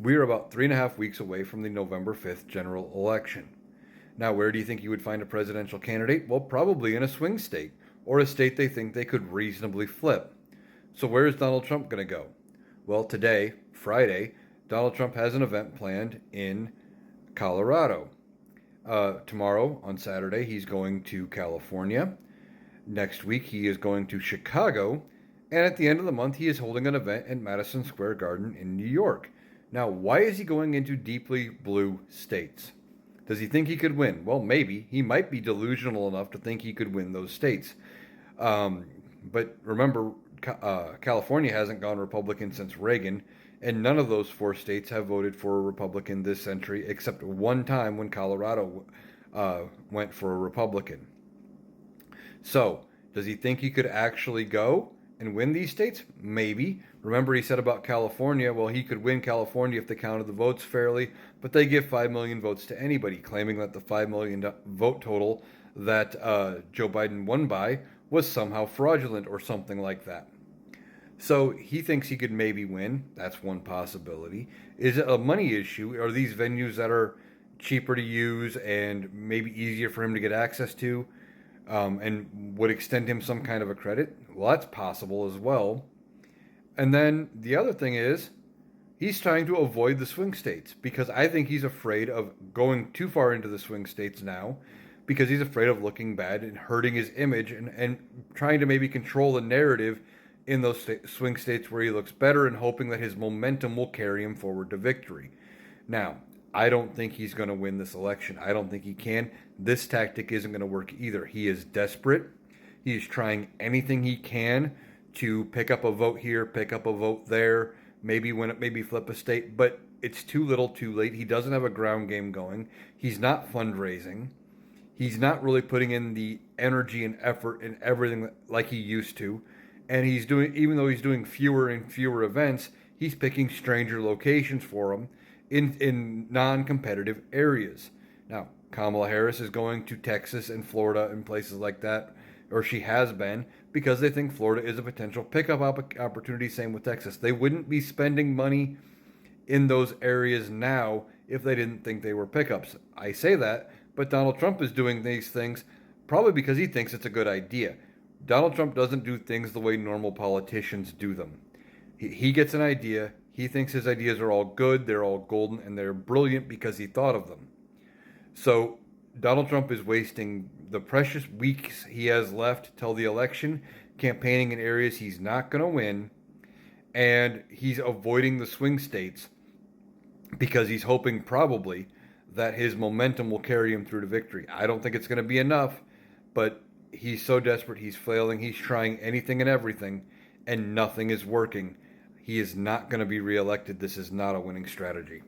We are about 3.5 weeks away from the November 5th general election. Now, where do you think you would find a presidential candidate? Well, probably in a swing state, or a state they think they could reasonably flip. So, where is Donald Trump going to go? Well, today, Friday, Donald Trump has an event planned in Colorado. Tomorrow, on Saturday, he's going to California. Next week, he is going to Chicago. And at the end of the month, he is holding an event at Madison Square Garden in New York. Now, why is he going into deeply blue states? Does he think he could win? Well, maybe. He might be delusional enough to think he could win those states. But remember, California hasn't gone Republican since Reagan, and none of those four states have voted for a Republican this century, except one time when Colorado went for a Republican. So, does he think he could actually go and win these states? Maybe. Remember, he said about California, well, he could win California if they counted the votes fairly, but they give 5 million votes to anybody, claiming that the 5 million vote total that Joe Biden won by was somehow fraudulent or something like that. So he thinks he could maybe win. That's one possibility. Is it a money issue? Are these venues that are cheaper to use and maybe easier for him to get access to, and would extend him some kind of a credit? Well, that's possible as well. And then the other thing is, he's trying to avoid the swing states because I think he's afraid of going too far into the swing states now because he's afraid of looking bad and hurting his image and trying to maybe control the narrative in those swing states where he looks better and hoping that his momentum will carry him forward to victory. Now, I don't think he's going to win this election. I don't think he can. This tactic isn't going to work either. He is desperate. He's trying anything he can to pick up a vote here, pick up a vote there, maybe flip a state, but it's too little too late. He doesn't have a ground game going. He's not fundraising. He's not really putting in the energy and effort and everything like he used to. And he's doing, even though he's doing fewer and fewer events, he's picking stranger locations for them in non-competitive areas. Now, Kamala Harris is going to Texas and Florida and places like that, or she has been, because they think Florida is a potential pickup opportunity. Same with Texas. They wouldn't be spending money in those areas now if they didn't think they were pickups. I say that, but Donald Trump is doing these things probably because he thinks it's a good idea. Donald Trump doesn't do things the way normal politicians do them. He gets an idea. He thinks his ideas are all good, they're all golden, and they're brilliant because he thought of them. So Donald Trump is wasting the precious weeks he has left till the election campaigning in areas he's not going to win, and he's avoiding the swing states because he's hoping probably that his momentum will carry him through to victory. I don't think it's going to be enough, but he's so desperate, he's flailing, he's trying anything and everything, and nothing is working. He is not going to be reelected. This is not a winning strategy.